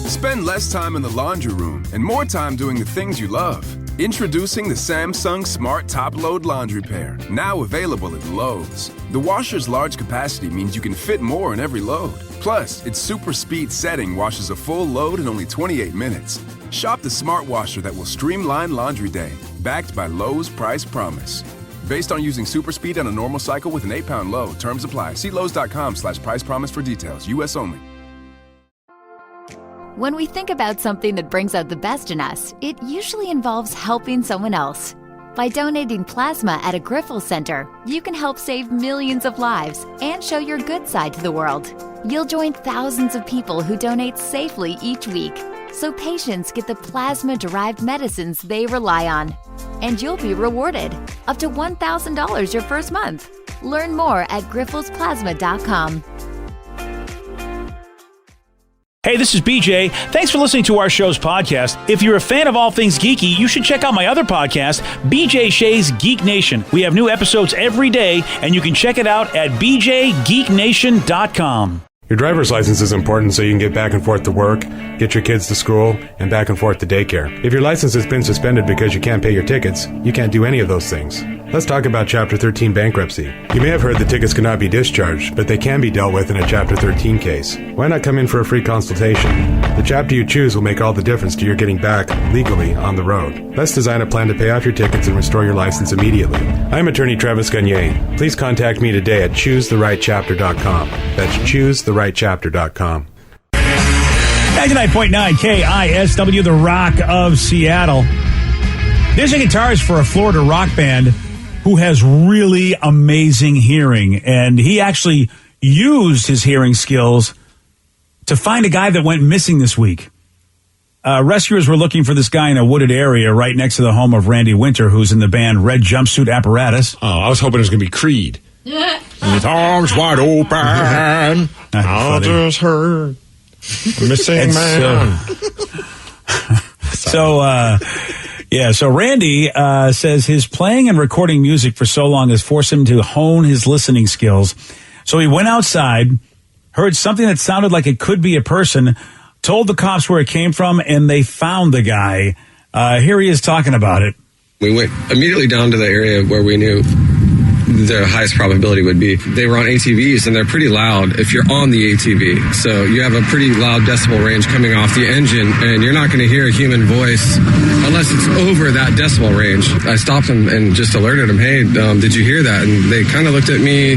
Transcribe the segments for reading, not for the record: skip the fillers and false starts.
Spend less time in the laundry room and more time doing the things you love. Introducing the Samsung Smart Top Load Laundry Pair, now available at Lowe's. The washer's large capacity means you can fit more in every load. Plus, its super speed setting washes a full load in only 28 minutes. Shop the smart washer that will streamline laundry day, backed by Lowe's Price Promise. Based on using super speed on a normal cycle with an 8-pound load. Terms apply. See Lowe's.com/price promise for details. U.S. only. When we think about something that brings out the best in us, it usually involves helping someone else. By donating plasma at a Grifols Center, you can help save millions of lives and show your good side to the world. You'll join thousands of people who donate safely each week, so patients get the plasma-derived medicines they rely on. And you'll be rewarded up to $1,000 your first month. Learn more at grifolsplasma.com. Hey, this is BJ. Thanks for listening to our show's podcast. If you're a fan of all things geeky, you should check out my other podcast, BJ Shea's Geek Nation. We have new episodes every day, and you can check it out at bjgeeknation.com. Your driver's license is important so you can get back and forth to work, get your kids to school, and back and forth to daycare. If your license has been suspended because you can't pay your tickets, you can't do any of those things. Let's talk about Chapter 13 bankruptcy. You may have heard that tickets cannot be discharged, but they can be dealt with in a Chapter 13 case. Why not come in for a free consultation? The chapter you choose will make all the difference to your getting back, legally, on the road. Let's design a plan to pay off your tickets and restore your license immediately. I'm attorney Travis Gagne. Please contact me today at choosetherightchapter.com. That's choosetherightchapter.com. 99.9 KISW, the Rock of Seattle. There's a guitarist for a Florida rock band who has really amazing hearing, and he actually used his hearing skills to find a guy that went missing this week. Rescuers were looking for this guy in a wooded area right next to the home of Randy Winter, who's in the band Red Jumpsuit Apparatus. Oh, I was hoping it was going to be Creed. With arms wide open, I just heard a missing man. So Randy says his playing and recording music for so long has forced him to hone his listening skills. So he went outside, heard something that sounded like it could be a person, told the cops where it came from, and they found the guy. Here he is talking about it. We went immediately down to the area where we knew the highest probability would be. They were on ATVs, and they're pretty loud if you're on the ATV. So you have a pretty loud decibel range coming off the engine, and you're not going to hear a human voice unless it's over that decibel range. I stopped them and just alerted them, hey, did you hear that? And they kind of looked at me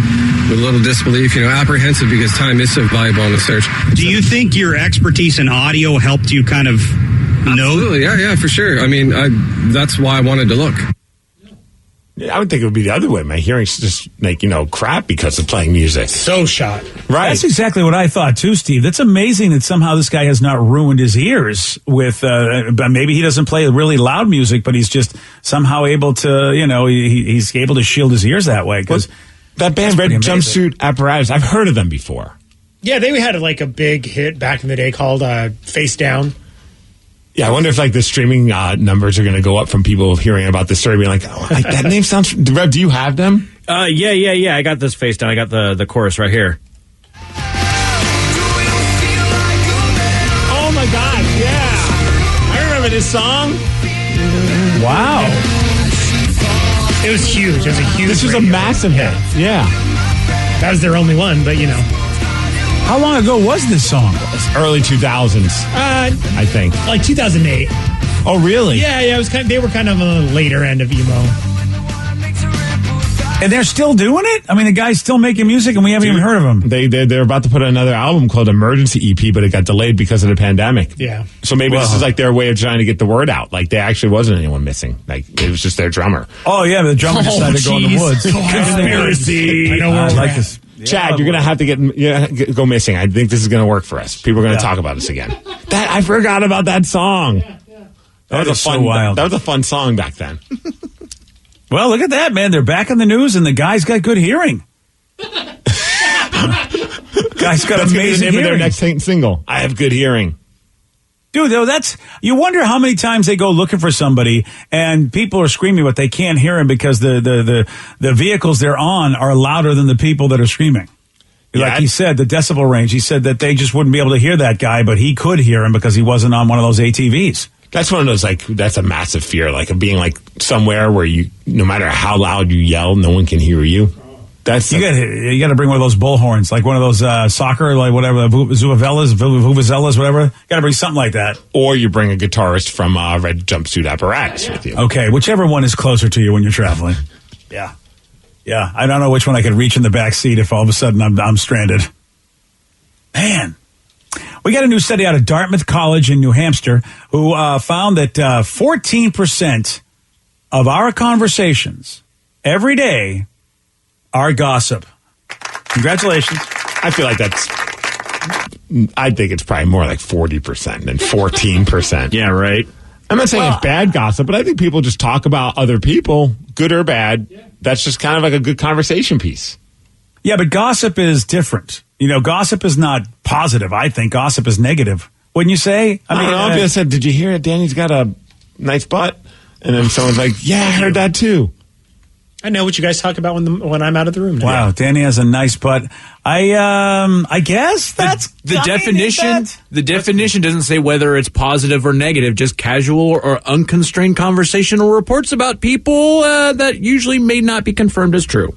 with a little disbelief, apprehensive because time is so valuable in the search. Do you think your expertise in audio helped you kind of know? Absolutely, yeah, for sure. I mean, that's why I wanted to look. I would think it would be the other way. My hearing's just crap because of playing music. So shot. Right. That's exactly what I thought too, Steve. That's amazing that somehow this guy has not ruined his ears with, maybe he doesn't play really loud music, but he's just somehow able to, he's able to shield his ears that way. Because that band, Red Jumpsuit Apparatus, I've heard of them before. Yeah, they had a big hit back in the day called Face Down. Yeah, I wonder if the streaming numbers are going to go up from people hearing about this story, being like, oh, that name sounds. Rev, do you have them? Yeah. I got this Face Down. I got the chorus right here. Oh my God, yeah! I remember this song. Wow, it was huge. It was a huge. This was a massive hit. Yeah, that was their only one, but How long ago was this song? Early 2000s, I think. Like 2008. Oh, really? Yeah. It was they were kind of on the later end of emo. And they're still doing it? I mean, the guy's still making music, and we haven't even heard of him. They're about to put another album called Emergency EP, but it got delayed because of the pandemic. Yeah. So maybe this is their way of trying to get the word out. There actually wasn't anyone missing. It was just their drummer. Oh, yeah, the drummer decided to go in the woods. Conspiracy. I know where we're at. This. Chad, you're going to have to go missing. I think this is going to work for us. People are going to talk about us again. I forgot about that song. That was so wild. That was a fun song back then. Well, look at that, man. They're back in the news, and the guy's got good hearing. Guy's got amazing hearing. Their next single. I have good hearing. Dude, though, you wonder how many times they go looking for somebody and people are screaming, but they can't hear him because the vehicles they're on are louder than the people that are screaming. Like he said, the decibel range, he said that they just wouldn't be able to hear that guy, but he could hear him because he wasn't on one of those ATVs. That's one of those, like, that's a massive fear, like, of being, like, somewhere where you, no matter how loud you yell, no one can hear you. That's you got to bring one of those bullhorns, like one of those soccer, like whatever, vuvuzelas, whatever. Got to bring something like that. Or you bring a guitarist from Red Jumpsuit Apparatus with you. Okay, whichever one is closer to you when you're traveling. Yeah. Yeah, I don't know which one I could reach in the back seat if all of a sudden I'm stranded. Man, we got a new study out of Dartmouth College in New Hampshire who found that 14% of our conversations every day are gossip. Congratulations. I feel like I think it's probably more like 40% than 14%. Yeah, right. I'm not saying it's bad gossip, but I think people just talk about other people, good or bad. Yeah. That's just kind of like a good conversation piece. Yeah, but gossip is different. You know, gossip is not positive. I think gossip is negative. Wouldn't you say? I don't know if I said, did you hear it? Danny's got a nice butt. And then someone's like, yeah, I heard that too. I know what you guys talk about when I'm out of the room now. Wow, Danny has a nice butt. I guess that's the definition. The definition doesn't say whether it's positive or negative, just casual or unconstrained conversational reports about people that usually may not be confirmed as true.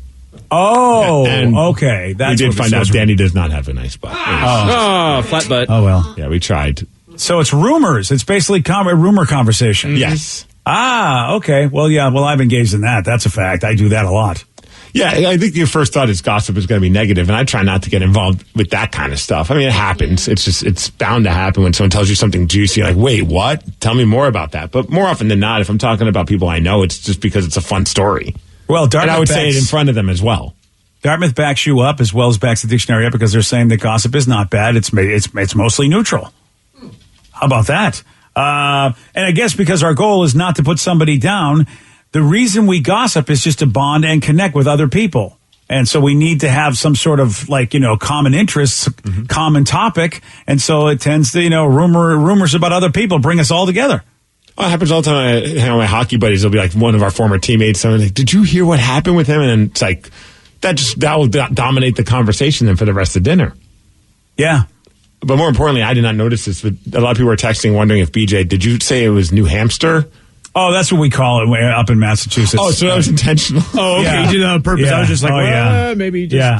Oh, okay. We did find out Danny does not have a nice butt. Flat butt. Oh, well. Yeah, we tried. So it's rumors. It's basically rumor conversation. Mm-hmm. Yes. Okay. Well, yeah. Well, I've engaged in that. That's a fact. I do that a lot. Yeah, I think your first thought is gossip is going to be negative, and I try not to get involved with that kind of stuff. I mean, it happens. It's bound to happen when someone tells you something juicy. Like, wait, what? Tell me more about that. But more often than not, if I'm talking about people I know, it's just because it's a fun story. Well, Dartmouth and I would say it in front of them as well. Dartmouth backs you up as well as backs the dictionary up because they're saying that gossip is not bad. It's mostly neutral. How about that? And I guess because our goal is not to put somebody down, the reason we gossip is just to bond and connect with other people. And so we need to have some sort of common interests, common topic. And so it tends to, rumors about other people bring us all together. Oh, it happens all the time. I hang out with my hockey buddies. It'll be like one of our former teammates. Someone's like, did you hear what happened with him? And then it's like, that will dominate the conversation then for the rest of dinner. Yeah. But more importantly, I did not notice this, but a lot of people were texting wondering if BJ, did you say it was New Hampshire? Oh, that's what we call it up in Massachusetts. Oh, so that was intentional. Oh, okay. Yeah. You did it on purpose. Yeah. I was just like, maybe just. Yeah,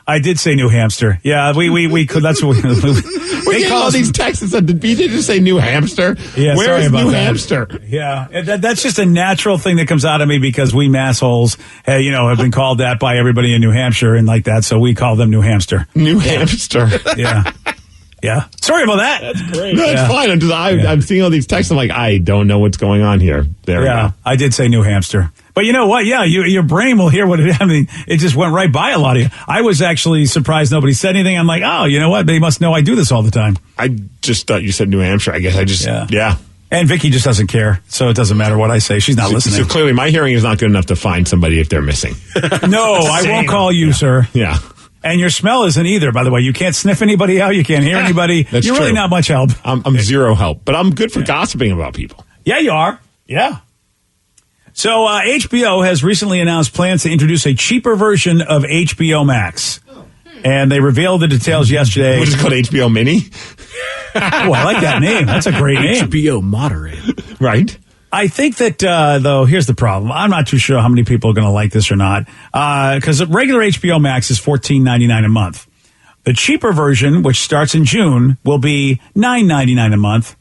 I did say New Hampshire. Yeah, we could. That's what we get all these texts that did BJ just say New Hampshire? Yeah, where is New that. Hampshire? Yeah, that's just a natural thing that comes out of me because we massholes, have been called that by everybody in New Hampshire and like that. So we call them New Hampshire. New Hampshire. Yeah. Yeah. Sorry about that. That's great. No, it's fine. I'm seeing all these texts. I'm like, I don't know what's going on here. There we go. I did say New Hampshire. But you know what? Yeah, your brain will hear what it is. I mean, it just went right by a lot of you. I was actually surprised nobody said anything. I'm like, oh, you know what? They must know I do this all the time. I just thought you said New Hampshire. I guess I just, yeah. And Vicky just doesn't care, so it doesn't matter what I say. She's not listening. So clearly my hearing is not good enough to find somebody if they're missing. No, I won't call you, sir. Yeah. And your smell isn't either, by the way. You can't sniff anybody out. You can't hear anybody. That's You're really true. not much help. I'm zero help, but I'm good for gossiping about people. Yeah, you are. Yeah. So HBO has recently announced plans to introduce a cheaper version of HBO Max. And they revealed the details yesterday. What is it called, HBO Mini? Oh, I like that name. That's a great name. HBO Moderate. Right. I think that, though, here's the problem. I'm not too sure how many people are going to like this or not. Because regular HBO Max is $14.99 a month. The cheaper version, which starts in June, will be $9.99 a month.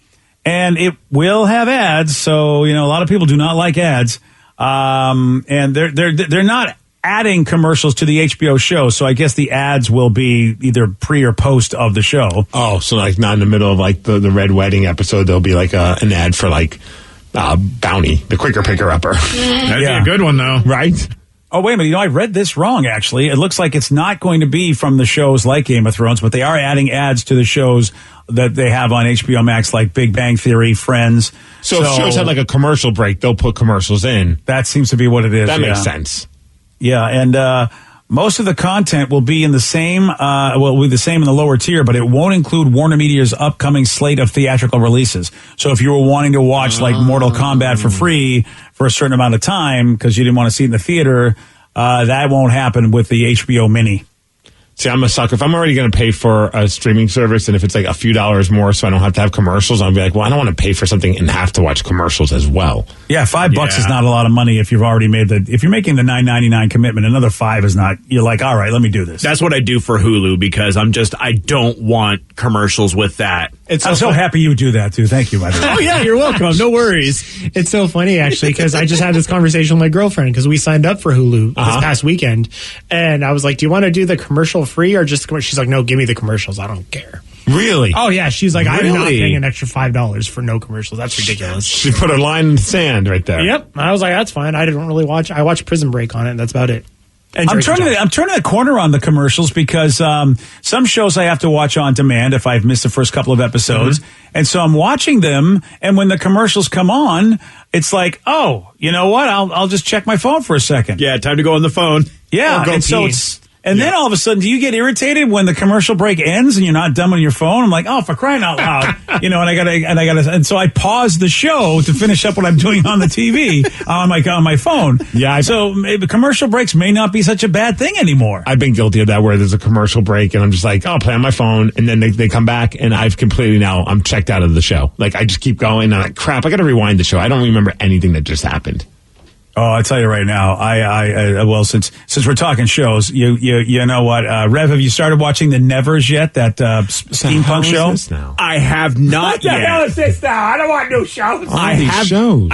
And it will have ads. So, a lot of people do not like ads. And they're not adding commercials to the HBO show. So I guess the ads will be either pre or post of the show. Oh, so like not in the middle of like the Red Wedding episode, there'll be like an ad for like Bounty, the quicker picker upper. That'd be a good one though. Right? Oh, wait a minute. I read this wrong, actually. It looks like it's not going to be from the shows like Game of Thrones, but they are adding ads to the shows that they have on HBO Max, like Big Bang Theory, Friends. So if shows had like a commercial break, they'll put commercials in. That seems to be what it is. That makes sense. Yeah, and most of the content will be in the same, will be the same in the lower tier, but it won't include Warner Media's upcoming slate of theatrical releases. So if you were wanting to watch like Mortal Kombat for free for a certain amount of time because you didn't want to see it in the theater, that won't happen with the HBO Mini. See, I'm a sucker. If I'm already going to pay for a streaming service, and if it's like a few dollars more so I don't have to have commercials, I'll be like, well, I don't want to pay for something and have to watch commercials as well. Yeah, $5 is not a lot of money if you've already made if you're making the $9.99 commitment, another $5 is not, you're like, all right, let me do this. That's what I do for Hulu because I don't want commercials with that. I'm so happy you do that too. Thank you, by the way. Oh yeah, you're welcome. No worries. It's so funny actually because I just had this conversation with my girlfriend because we signed up for Hulu this past weekend, and I was like, "Do you want to do the commercial free or just?" She's like, "No, give me the commercials. I don't care." Really? Oh yeah. She's like, "I'm not paying an extra $5 for no commercials. That's ridiculous." She put a line in the sand right there. Yep. I was like, "That's fine." I didn't really watch. I watched Prison Break on it. And that's about it. I'm turning the corner on the commercials because some shows I have to watch on demand if I've missed the first couple of episodes. And so I'm watching them, and when the commercials come on, it's like, oh, you know what? I'll just check my phone for a second. Yeah, time to go on the phone. Yeah, and so it's... And then all of a sudden, do you get irritated when the commercial break ends and you're not done on your phone? I'm like, oh, for crying out loud, and so I pause the show to finish up what I'm doing on the TV on my phone. Yeah. So maybe commercial breaks may not be such a bad thing anymore. I've been guilty of that where there's a commercial break and I'm just like, I'll play on my phone, and then they come back and I've completely I'm checked out of the show. Like I just keep going and I'm like, crap, I got to rewind the show. I don't remember anything that just happened. Oh, I'll tell you right now. Well, since we're talking shows, you know what, Rev, have you started watching the Nevers yet? That steampunk show? I have not yet. What the hell is this now? I don't want new shows. I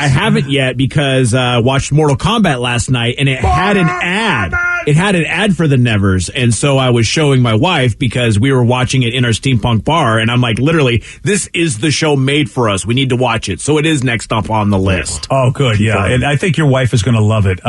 haven't yet because watched Mortal Kombat last night and it had an ad. It had an ad for the Nevers, and so I was showing my wife because we were watching it in our steampunk bar, and I'm like, literally, this is the show made for us. We need to watch it. So it is next up on the list. Oh, good, yeah. And I think your wife is going to love it.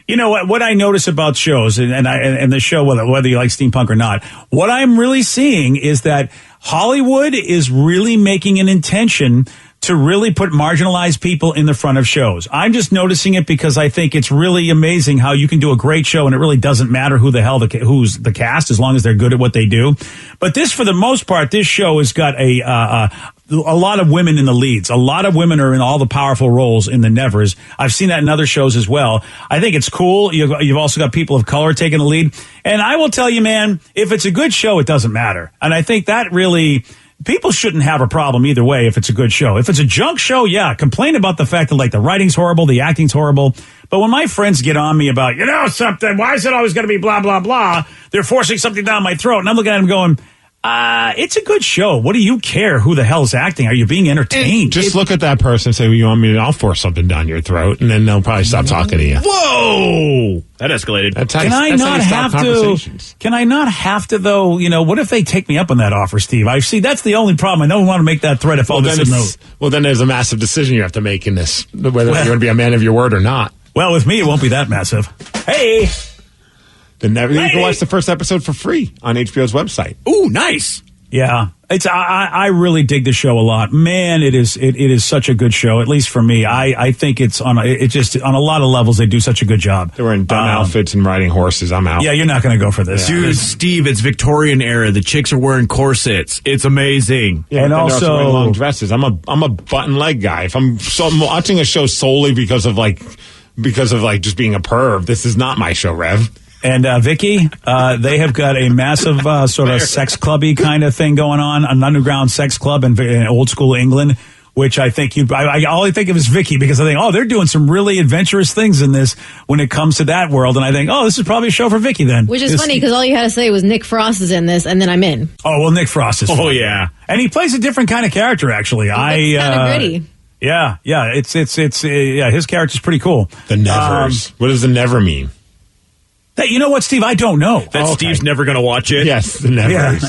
You know what I notice about shows, and the show, whether you like steampunk or not, what I'm really seeing is that Hollywood is really making an intention to really put marginalized people in the front of shows. I'm just noticing it because I think it's really amazing how you can do a great show and it really doesn't matter who's the cast as long as they're good at what they do. But this, for the most part, this show has got a lot of women in the leads. A lot of women are in all the powerful roles in the Nevers. I've seen that in other shows as well. I think it's cool. You've also got people of color taking the lead. And I will tell you, man, if it's a good show, it doesn't matter. And I think that really... People shouldn't have a problem either way if it's a good show. If it's a junk show, yeah, complain about the fact that like the writing's horrible, the acting's horrible. But when my friends get on me about, you know something, why is it always going to be blah, blah, blah? They're forcing something down my throat. And I'm looking at them going, it's a good show. What do you care who the hell's acting? Are you being entertained? Just look at that person and say, well, you want me to, I'll force something down your throat. And then they'll probably stop talking to you. Whoa! That escalated. Can I not have to though, you know, what if they take me up on that offer, Steve? I see that's the only problem. I don't want to make that threat if all this is no. Well, then there's a massive decision you have to make in this, whether you're going to be a man of your word or not. Well, with me, it won't be that massive. Hey! You can watch the first episode for free on HBO's website. Ooh, nice. Yeah, I really dig the show a lot. Man, it is such a good show. At least for me, I think it's on a lot of levels. They do such a good job. They're wearing dumb outfits and riding horses. I'm out. Yeah, you're not going to go for this, dude. Steve, it's Victorian era. The chicks are wearing corsets. It's amazing. Yeah, and also wearing long dresses. I'm a button leg guy. If I'm watching a show solely because of just being a perv, this is not my show, Rev. And Vicky, they have got a massive sort of sex clubby kind of thing going on, an underground sex club in old school England, which I think all I think of is Vicky because I think, oh, they're doing some really adventurous things in this when it comes to that world. And I think, oh, this is probably a show for Vicky then. Which is funny because all you had to say was Nick Frost is in this and then I'm in. Oh, well, Nick Frost is fun. Yeah. And he plays a different kind of character, actually. It's kind of gritty. Yeah. It's his character's pretty cool. The Nevers. What does the Never mean? You know what, Steve? I don't know. Steve's never going to watch it. Yes, the Nevers.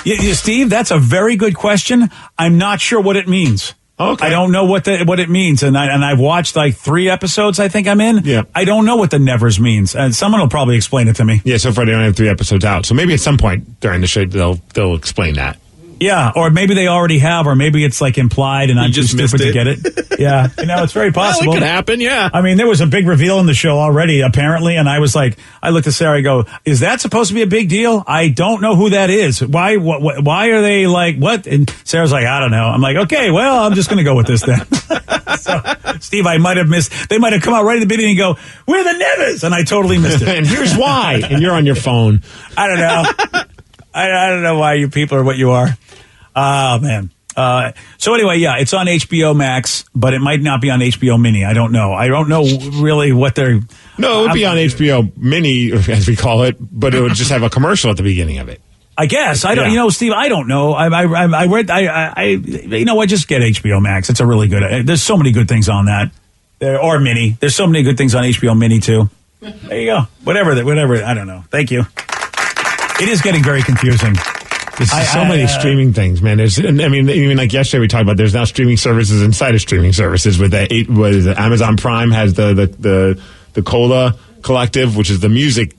Yeah. Steve, that's a very good question. I'm not sure what it means. Okay. I don't know what it means, and I've watched like 3 episodes. I think I'm in. Yeah. I don't know what the Nevers means, and someone will probably explain it to me. Yeah. So far, they only have 3 episodes out. So maybe at some point during the show, they'll explain that. Yeah, or maybe they already have, or maybe it's like implied and I'm too stupid to get it. Yeah, it's very possible. Well, it could happen, yeah. I mean, there was a big reveal in the show already, apparently, and I was like, I looked at Sarah, I go, is that supposed to be a big deal? I don't know who that is. Why are they like, what? And Sarah's like, I don't know. I'm like, okay, well, I'm just going to go with this then. So, Steve, I might have missed. They might have come out right at the beginning and go, "We're the Nevers," and I totally missed it. And here's why. And you're on your phone. I don't know. I don't know why you people are what you are. Oh, man. So anyway, yeah, it's on HBO Max, but it might not be on HBO Mini. I don't know. I don't know really what they're... No, it would be on HBO Mini, as we call it, but it would just have a commercial at the beginning of it. I guess. I don't, Steve, I don't know. I read, just get HBO Max. It's a really good, there's so many good things on that. Or Mini. There's so many good things on HBO Mini, too. There you go. Whatever, I don't know. Thank you. It is getting very confusing. There's so many streaming things, man. Even like yesterday we talked about, there's now streaming services inside of streaming services with Amazon Prime has the Cola Collective, which is the music,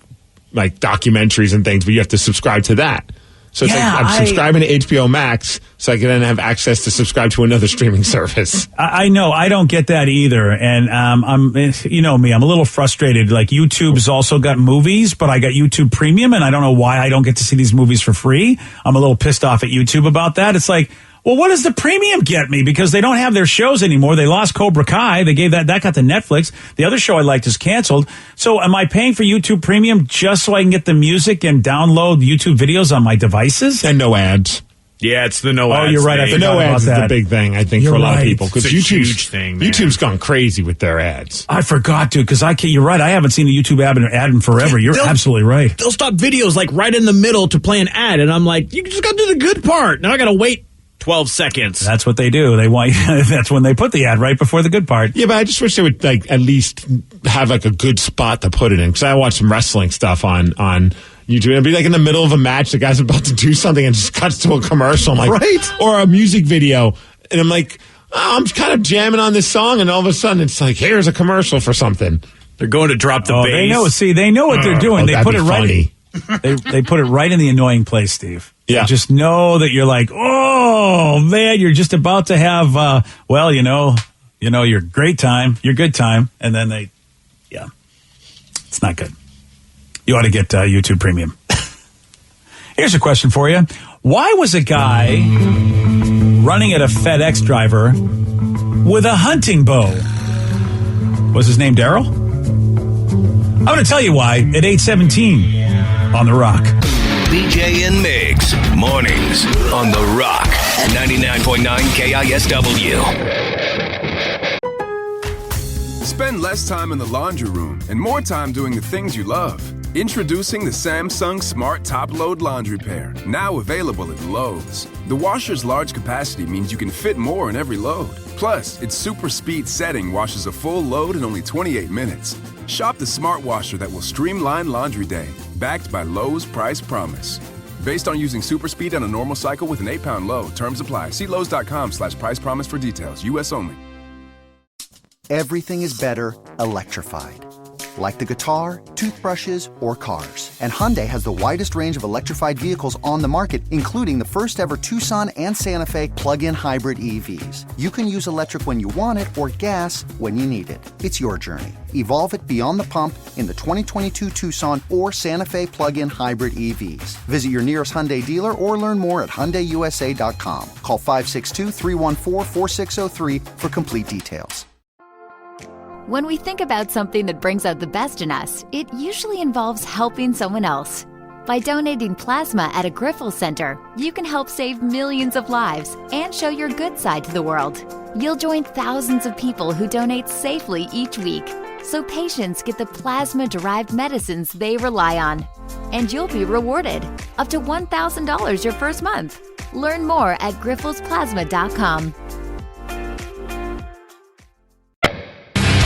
like documentaries and things, but you have to subscribe to that. So it's I'm subscribing to HBO Max so I can then have access to subscribe to another streaming service. I know. I don't get that either. And I'm me, I'm a little frustrated. Like YouTube's also got movies, but I got YouTube Premium, and I don't know why I don't get to see these movies for free. I'm a little pissed off at YouTube about that. It's like, well, what does the premium get me? Because they don't have their shows anymore. They lost Cobra Kai. They gave that got to Netflix. The other show I liked is canceled. So am I paying for YouTube Premium just so I can get the music and download YouTube videos on my devices? And no ads. Yeah, it's the no ads. Oh, you're right. I The no ads is the big thing, I think, for a lot of people. Because huge thing, man. YouTube's gone crazy with their ads. I forgot to, because you're right. I haven't seen a YouTube ad in forever. You're absolutely right. They'll stop videos like right in the middle to play an ad, and I'm like, you just got to do the good part. Now I got to wait 12 seconds. That's what they do. They want. That's when they put the ad right before the good part. Yeah, but I just wish they would like at least have like a good spot to put it in. Because I watch some wrestling stuff on YouTube. It'd be like in the middle of a match, the guy's about to do something and just cuts to a commercial. I'm like, right? Or a music video, and I'm like, I'm kind of jamming on this song, and all of a sudden it's like, here's a commercial for something. They're going to drop the bass. They know. See, they know what they're doing. They put it right. They put it right in the annoying place, Steve. Yeah. You just know that you're like, oh man, you're just about to have, your great time, your good time, and then it's not good. You ought to get YouTube Premium. Here's a question for you: why was a guy running at a FedEx driver with a hunting bow? Was his name Daryl? I'm going to tell you why at 8:17 on The Rock. BJ and Migs, mornings on The Rock, 99.9 KISW. Spend less time in the laundry room and more time doing the things you love. Introducing the Samsung Smart Top Load Laundry Pair, now available at Lowe's. The washer's large capacity means you can fit more in every load. Plus, its super speed setting washes a full load in only 28 minutes. Shop the smart washer that will streamline laundry day, backed by Lowe's Price Promise. Based on using super speed on a normal cycle with an 8-pound load. Terms apply. See Lowe's.com/price promise for details. U.S. only. Everything is better electrified. Like the guitar, toothbrushes, or cars. And Hyundai has the widest range of electrified vehicles on the market, including the first ever Tucson and Santa Fe plug-in hybrid EVs. You can use electric when you want it or gas when you need it. It's your journey. Evolve it beyond the pump in the 2022 Tucson or Santa Fe plug-in hybrid EVs. Visit your nearest Hyundai dealer or learn more at HyundaiUSA.com. Call 562-314-4603 for complete details. When we think about something that brings out the best in us, it usually involves helping someone else. By donating plasma at a Griffel Center, you can help save millions of lives and show your good side to the world. You'll join thousands of people who donate safely each week, so patients get the plasma-derived medicines they rely on. And you'll be rewarded up to $1,000 your first month. Learn more at griffelsplasma.com.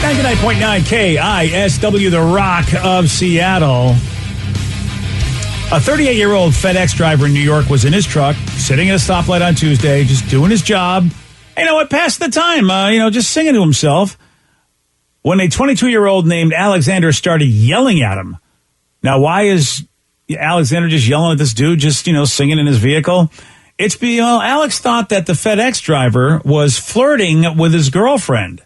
99.9 KISW, The Rock of Seattle. A 38-year-old FedEx driver in New York was in his truck, sitting at a stoplight on Tuesday, just doing his job. You know what? Passed the time, just singing to himself. When a 22-year-old named Alexander started yelling at him. Now, why is Alexander just yelling at this dude, just, singing in his vehicle? It's Alex thought that the FedEx driver was flirting with his girlfriend.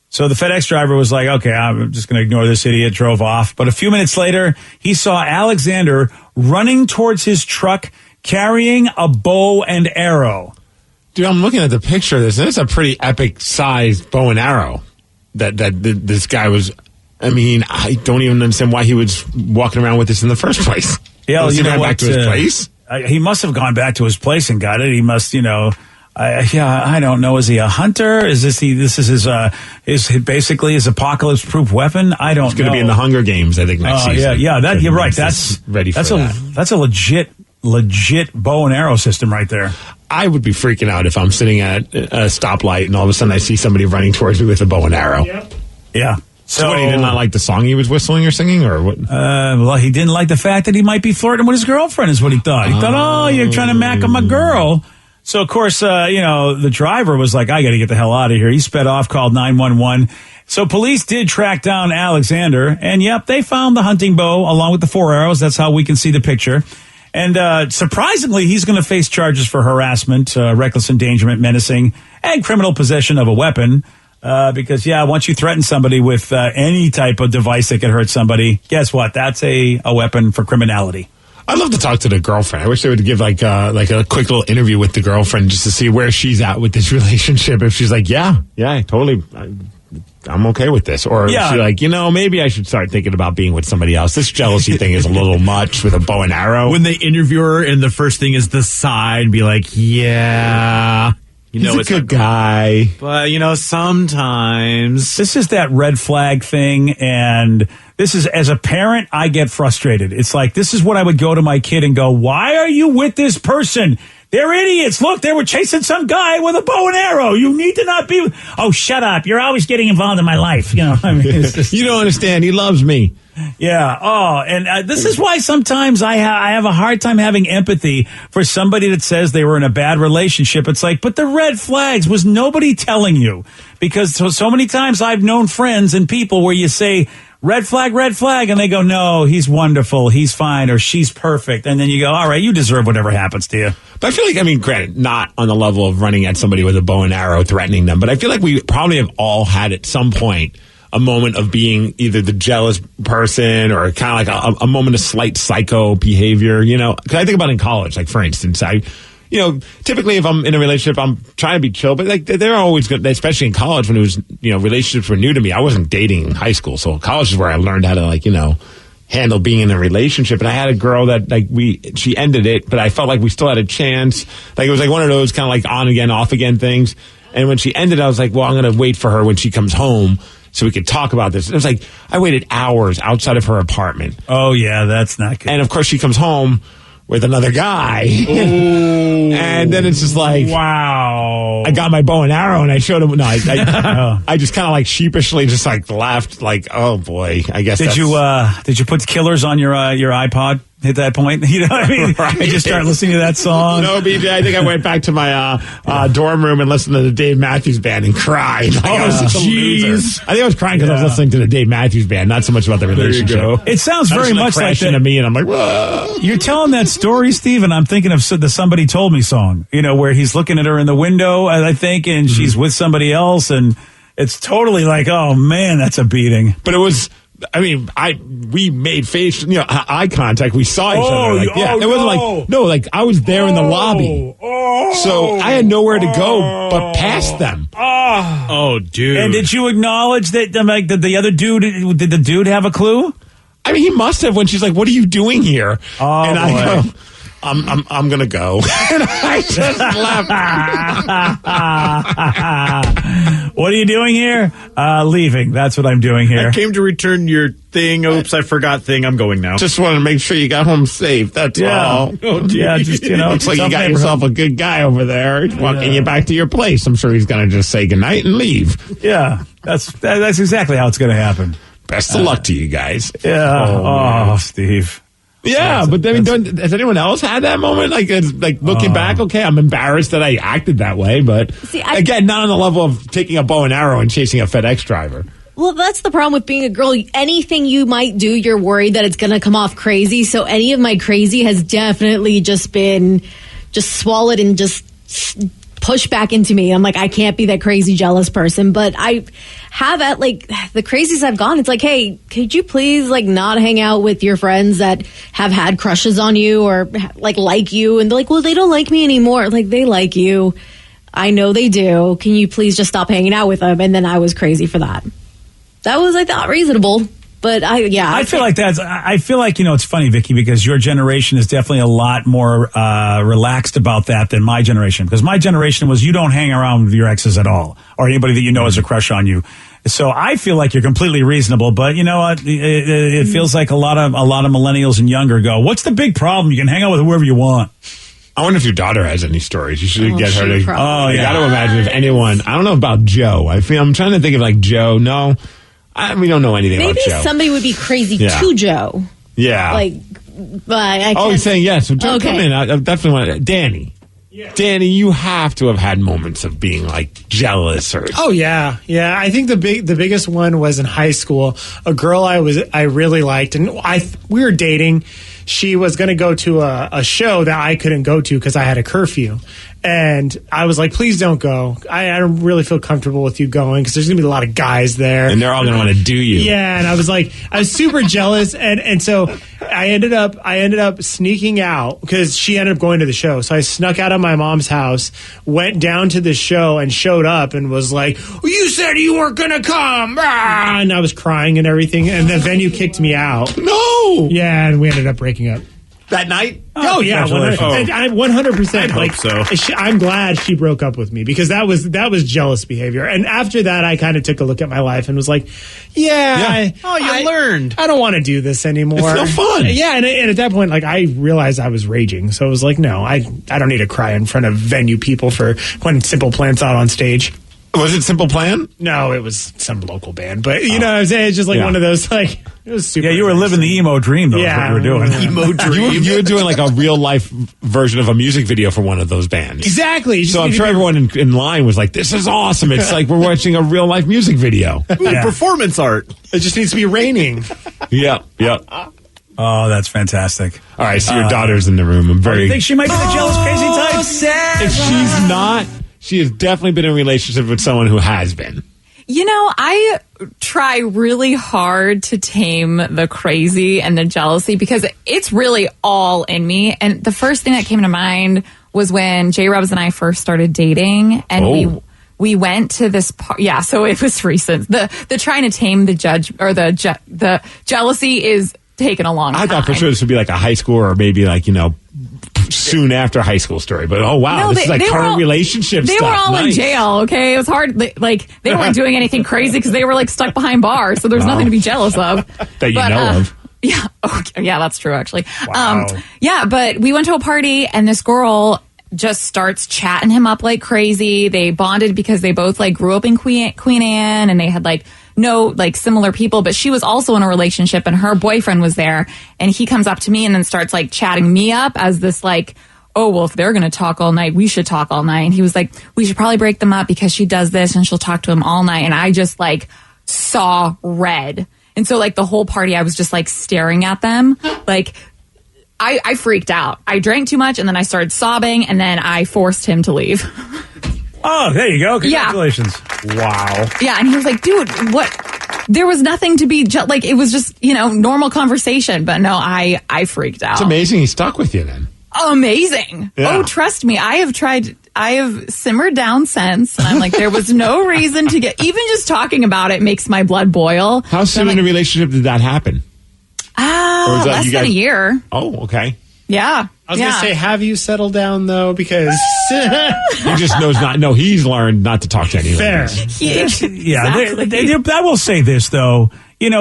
So the FedEx driver was like, okay, I'm just going to ignore this idiot, drove off. But a few minutes later, he saw Alexander running towards his truck carrying a bow and arrow. Dude, I'm looking at the picture of this, and it's a pretty epic sized bow and arrow that this guy was. I mean, I don't even understand why he was walking around with this in the first place. Yeah, was you he know going what? back to his place? He must have gone back to his place and got it. He must, I don't know. Is he a hunter? Is this basically his apocalypse-proof weapon? I don't know. He's going to be in the Hunger Games, I think, next season. That you're right. That's a legit bow and arrow system right there. I would be freaking out if I'm sitting at a stoplight and all of a sudden I see somebody running towards me with a bow and arrow. Yep. Yeah. So what, he did not like the song he was whistling or singing, or what? Well, he didn't like the fact that he might be flirting with his girlfriend, is what he thought. He thought, oh, you're trying to mack on my girl. So, of course, the driver was like, I got to get the hell out of here. He sped off, called 911. So police did track down Alexander, and yep, they found the hunting bow along with the 4 arrows. That's how we can see the picture. And surprisingly, he's going to face charges for harassment, reckless endangerment, menacing, and criminal possession of a weapon. Because, once you threaten somebody with any type of device that could hurt somebody, guess what? That's a weapon for criminality. I'd love to talk to the girlfriend. I wish they would give like a quick little interview with the girlfriend just to see where she's at with this relationship. If she's like, I'm okay with this. Or if she's like, maybe I should start thinking about being with somebody else. This jealousy thing is a little much with a bow and arrow. When they interview her and the first thing is the side, be like, yeah. He's a good guy. But, sometimes. This is that red flag thing, and this is, as a parent, I get frustrated. It's like, this is what I would go to my kid and go, why are you with this person? They're idiots. Look, they were chasing some guy with a bow and arrow. You need to not be. Oh, shut up. You're always getting involved in my life. It's just, you don't understand. He loves me. Yeah. Oh, and this is why sometimes I have a hard time having empathy for somebody that says they were in a bad relationship. It's like, but the red flags, was nobody telling you? Because so many times I've known friends and people where you say, red flag, and they go, no, he's wonderful, he's fine, or she's perfect. And then you go, all right, you deserve whatever happens to you. But I feel like, granted, not on the level of running at somebody with a bow and arrow, threatening them, but I feel like we probably have all had at some point a moment of being either the jealous person or kind of like a moment of slight psycho behavior, Because I think about in college, like, for instance, typically if I'm in a relationship, I'm trying to be chill, but like they're always good, especially in college when it was, relationships were new to me. I wasn't dating in high school. So college is where I learned how to handle being in a relationship. And I had a girl that she ended it, but I felt like we still had a chance. Like it was like one of those kind of like on again, off again things. And when she ended, I was like, well, I'm going to wait for her when she comes home so we could talk about this. It was like, I waited hours outside of her apartment. Oh yeah, that's not good. And of course she comes home with another guy. And then it's just like, wow. I got my bow and arrow and I showed him. No, I just kind of like sheepishly just like laughed like, oh boy, I guess. Did you put Killers on your iPod at that point? You know what I mean? Right. And just start listening to that song. No, BJ, I think I went back to my dorm room and listened to the Dave Matthews Band and cried. I was such a loser. I think I was crying because I was listening to the Dave Matthews Band, not so much about the relationship. It sounds very much like that. To me, and I'm like, whoa. You're telling that story, Steve, and I'm thinking of the Somebody Told Me song, where he's looking at her in the window, I think, and she's with somebody else, and it's totally like, oh man, that's a being. But it was, we made face, eye contact. We saw each other. It wasn't like I was there in the lobby. So I had nowhere to go but past them. Oh, dude. And did you acknowledge that, did the other dude, did the dude have a clue? He must have when she's like, what are you doing here? Oh, and boy. I go, I'm going to go. And I just left. What are you doing here? Leaving. That's what I'm doing here. I came to return your thing. Oops, I forgot thing. I'm going now. Just wanted to make sure you got home safe. That's all. Oh, yeah, just, looks like you got yourself a good guy over there. He's walking you back to your place. I'm sure he's going to just say goodnight and leave. Yeah, that's exactly how it's going to happen. Best of luck to you guys. Yeah. Oh, Steve. Yeah, but has anyone else had that moment? Like looking back, okay, I'm embarrassed that I acted that way, but again, not on the level of taking a bow and arrow and chasing a FedEx driver. Well, that's the problem with being a girl. Anything you might do, you're worried that it's going to come off crazy. So any of my crazy has definitely just been swallowed and just pushed back into me. I'm like, I can't be that crazy jealous person, but I have at the craziest I've gone. It's like, hey, could you please not hang out with your friends that have had crushes on you or like you? And they're like, well, they don't like me anymore. Like, they like you. I know they do. Can you please just stop hanging out with them? And then I was crazy for that. That was, I thought, reasonable. But I feel like it's funny, Vicky, because your generation is definitely a lot more relaxed about that than my generation. Because my generation was, you don't hang around with your exes at all, or anybody that you know has a crush on you. So I feel like you're completely reasonable, but you know what? It feels like a lot of millennials and younger go, what's the big problem? You can hang out with whoever you want. I wonder if your daughter has any stories. You should get her to. Probably. I got to imagine if anyone. I don't know about Joe. I'm trying to think of like Joe. No, we don't know anything about Joe. Maybe somebody would be crazy to Joe. Yeah. But I can't. He's saying yes. So Joe, come in. I definitely want Danny. Yeah. Danny, you have to have had moments of being like jealous or. Oh yeah. I think the biggest one was in high school. A girl I really liked, and we were dating. She was going to go to a show that I couldn't go to because I had a curfew. And I was like, please don't go. I don't really feel comfortable with you going because there's going to be a lot of guys there. And they're all going to want to do you. Yeah, and I was super jealous. And so I ended up sneaking out because she ended up going to the show. So I snuck out of my mom's house, went down to the show and showed up and was like, you said you weren't going to come. Ah! And I was crying and everything. And the venue kicked me out. No. Yeah, and we ended up breaking up. That night? Oh yeah, 100%. I'd hope so. I'm glad she broke up with me because that was jealous behavior. And after that, I kind of took a look at my life and was like, you learned. I don't want to do this anymore. It's no fun. Yeah, and at that point, like I realized I was raging, so I was like, no, I don't need to cry in front of venue people for when Simple Plan's out on stage. Was it Simple Plan? No, it was some local band. But you know what I'm saying? It's just like one of those, like, it was super. Yeah, you were living the emo dream, though, is what you were doing. Emo dream. You were doing like a real life version of a music video for one of those bands. Exactly. So I'm sure everyone in line was like, this is awesome. It's like we're watching a real life music video. Performance art. It just needs to be raining. Yep. Oh, that's fantastic. All right, so your daughter's in the room. I'm very. You think she might be the jealous, crazy type? If she's not, she has definitely been in a relationship with someone who has been. You know, I try really hard to tame the crazy and the jealousy because it's really all in me. And the first thing that came to mind was when J-Rubs and I first started dating, and we went to this yeah, so it was recent. The trying to tame the the jealousy is taking a long time. I thought for sure this would be like a high school or maybe like, soon after high school story, but this is like current relationship stuff. They were all in jail, okay? It was hard. They weren't doing anything crazy because they were like stuck behind bars, so there's nothing to be jealous of. That you know of. Yeah. Okay. Yeah, that's true, actually. Wow. Yeah, but we went to a party and this girl just starts chatting him up like crazy. They bonded because they both like grew up in Queen Anne and they had like similar people, but she was also in a relationship and her boyfriend was there, and he comes up to me and then starts like chatting me up as this like, oh, well, if they're going to talk all night, we should talk all night. And he was like, we should probably break them up because she does this and she'll talk to him all night. And I just like saw red. And so like the whole party, I was just like staring at them. Like I freaked out. I drank too much and then I started sobbing and then I forced him to leave. Oh, there you go. Congratulations. Yeah. Wow. Yeah, and he was like, dude, what? There was nothing to be, like, it was just, normal conversation. But no, I freaked out. It's amazing he stuck with you then. Amazing. Yeah. Oh, trust me, I have simmered down since. And I'm like, there was no reason to even just talking about it makes my blood boil. How soon in a relationship did that happen? Less than a year. Oh, okay. Yeah. I was going to say, have you settled down, though? Because he just knows not. No, he's learned not to talk to anyone. Fair. Exactly. I will say this, though.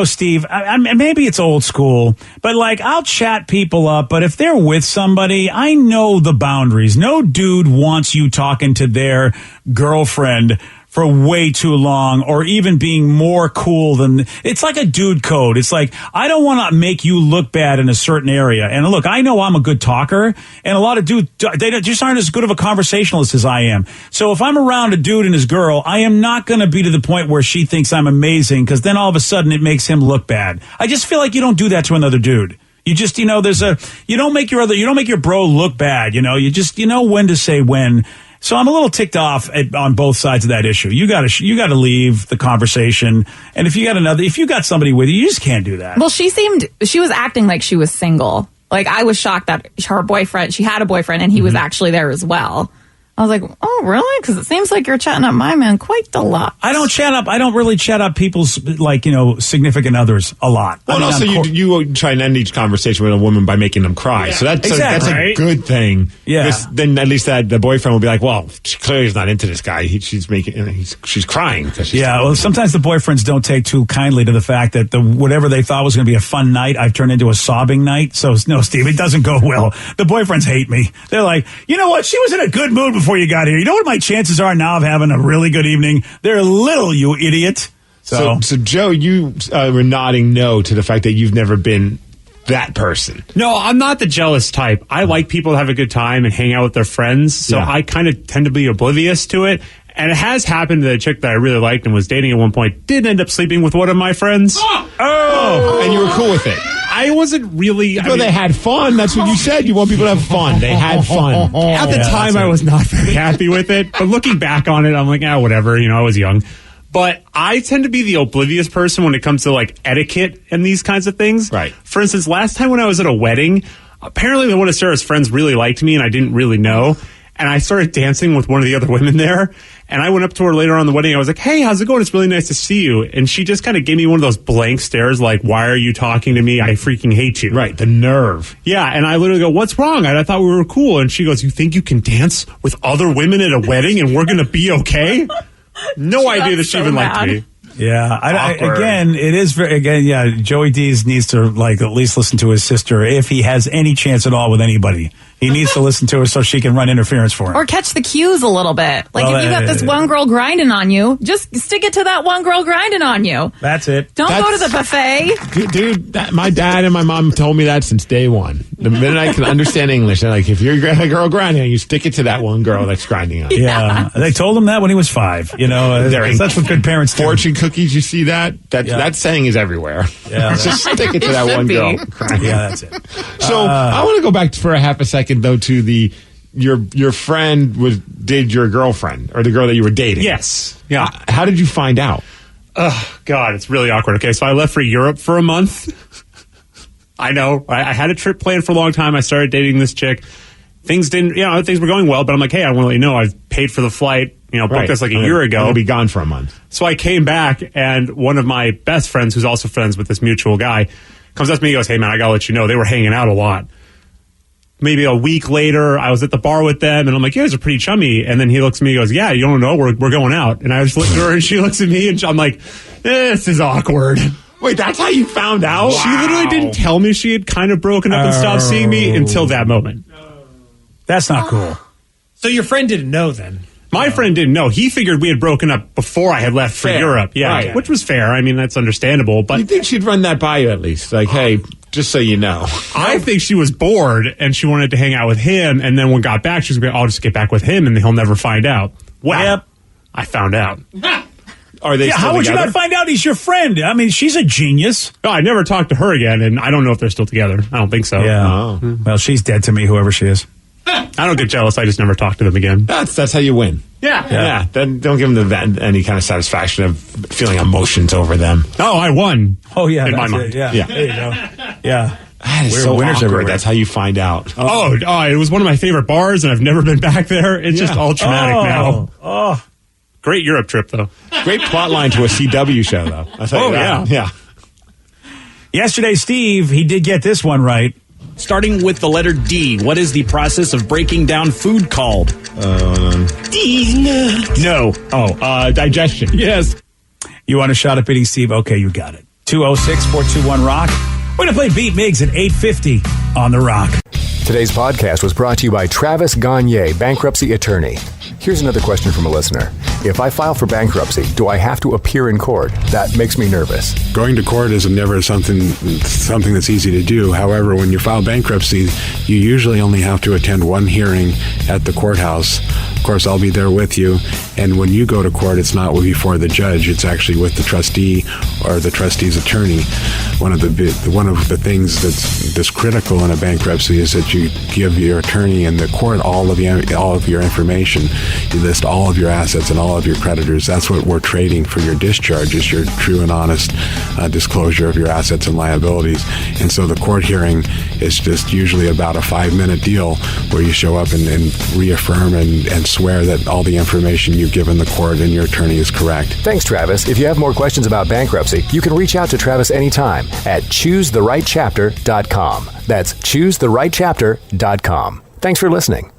Steve, maybe it's old school, but like I'll chat people up, but if they're with somebody, I know the boundaries. No dude wants you talking to their girlfriend for way too long or even being more cool than it's like a dude code. It's like, I don't want to make you look bad in a certain area. And look, I know I'm a good talker and a lot of dudes, they just aren't as good of a conversationalist as I am. So if I'm around a dude and his girl, I am not going to be to the point where she thinks I'm amazing because then all of a sudden it makes him look bad. I just feel like you don't do that to another dude. You just, you don't make your bro look bad. You just, when to say when. So I'm a little ticked off on both sides of that issue. You got to leave the conversation, and if you got somebody with you, you just can't do that. Well, she was acting like she was single. Like I was shocked that she had a boyfriend, and he was actually there as well. I was like, oh, really? Because it seems like you're chatting up my man quite a lot. I don't really chat up people's, significant others a lot. Well, and also you try and end each conversation with a woman by making them cry. Yeah. So that's a good thing. Yeah. Then at least the boyfriend will be like, well, she clearly is not into this guy. She's crying. Well, sometimes the boyfriends don't take too kindly to the fact that whatever they thought was going to be a fun night, I've turned into a sobbing night. So, no, Steve, it doesn't go well. The boyfriends hate me. They're like, you know what? She was in a good mood before you got here. You know what my chances are now of having a really good evening? They're little, you idiot. So Joe, you were nodding no to the fact that you've never been that person. No, I'm not the jealous type. I like people to have a good time and hang out with their friends. So I kind of tend to be oblivious to it. And it has happened that a chick that I really liked and was dating at one point did end up sleeping with one of my friends. Oh! And you were cool with it. I wasn't really... they had fun. That's what you said. You want people to have fun. They had fun. At the time, I was not very happy with it. But looking back on it, I'm like, whatever. I was young. But I tend to be the oblivious person when it comes to, etiquette and these kinds of things. Right. For instance, last time when I was at a wedding, apparently one of Sarah's friends really liked me, and I didn't really know. And I started dancing with one of the other women there. And I went up to her later on in the wedding. I was like, hey, how's it going? It's really nice to see you. And she just kind of gave me one of those blank stares like, why are you talking to me? I freaking hate you. Right, the nerve. Yeah, and I literally go, what's wrong? I thought we were cool. And she goes, you think you can dance with other women at a wedding and we're going to be okay? No idea that she even liked me. Yeah, it is very, Joey D's needs to, at least listen to his sister if he has any chance at all with anybody. He needs to listen to her so she can run interference for him. Or catch the cues a little bit. If you got this one girl grinding on you, just stick it to that one girl grinding on you. That's it. Don't go to the buffet. Dude, my dad and my mom told me that since day one. The minute I can understand English, they're like, if you're a girl grinding on you, stick it to that one girl that's grinding on you. Yeah. They told him that when he was 5. That's what good parents do. Fortune cookies, you see that? That saying is everywhere. Yeah, just stick it to that one girl. Yeah, that's it. So I want to go back for a half a second, though, to your friend did your girlfriend, or the girl that you were dating. Yes. Yeah. How did you find out? Oh, God, it's really awkward. Okay, so I left for Europe for a month. I know. I had a trip planned for a long time. I started dating this chick. Things were going well, but I'm like, hey, I want to let you know I've paid for the flight. Booked this a year ago. I'll be gone for a month. So I came back, and one of my best friends, who's also friends with this mutual guy, comes up to me and goes, hey, man, I got to let you know, they were hanging out a lot. Maybe a week later, I was at the bar with them, and I'm like, you guys are pretty chummy. And then he looks at me and goes, yeah, you don't know, we're going out. And I just looked at her, and she looks at me, and I'm like, this is awkward. Wait, that's how you found out? Wow. She literally didn't tell me she had kind of broken up and stopped seeing me until that moment. That's not cool. So your friend didn't know then? My friend didn't know. He figured we had broken up before I had left for Europe. Yeah, right. Which was fair. I mean, that's understandable. But you think she'd run that by you at least? Like, hey, just so you know. I think she was bored and she wanted to hang out with him. And then when got back, she was going, I'll just get back with him and he'll never find out. Well, I found out. Are they still how would together? you not find out he's your friend? I mean, she's a genius. No, I never talked to her again, and I don't know if they're still together. I don't think so. Yeah. Oh. Well, she's dead to me, whoever she is. I don't get jealous. I just never talk to them again. That's how you win. Yeah. Then don't give them any kind of satisfaction of feeling emotions over them. Oh, I won. Oh, yeah. In my mind. Yeah. There you go. Yeah. That is We're so winners awkward. everywhere. That's how you find out. Oh, it was one of my favorite bars, and I've never been back there. It's just all traumatic now. Oh. Great Europe trip, though. Great plot line to a CW show, though. I'll tell you that. Yeah. Yesterday, Steve, he did get this one right. Starting with the letter D, what is the process of breaking down food called? No. Digestion. Yes. You want a shot at beating Steve? Okay, you got it. 206-421-ROCK. We're going to play Beat Migs at 8:50 on The Rock. Today's podcast was brought to you by Travis Gagne, bankruptcy attorney. Here's another question from a listener. If I file for bankruptcy, do I have to appear in court? That makes me nervous. Going to court is never something that's easy to do. However, when you file bankruptcy, you usually only have to attend one hearing at the courthouse. Of course, I'll be there with you. And when you go to court, it's not before the judge. It's actually with the trustee or the trustee's attorney. One of the things that's critical in a bankruptcy is that you give your attorney and the court all of your information. You list all of your assets and all of your creditors. That's what we're trading for your discharge, is your true and honest disclosure of your assets and liabilities. And so the court hearing is just usually about a 5-minute deal where you show up and reaffirm and swear that all the information you've given the court and your attorney is correct. Thanks, Travis. If you have more questions about bankruptcy, you can reach out to Travis anytime at choosetherightchapter.com. That's choosetherightchapter.com. Thanks for listening.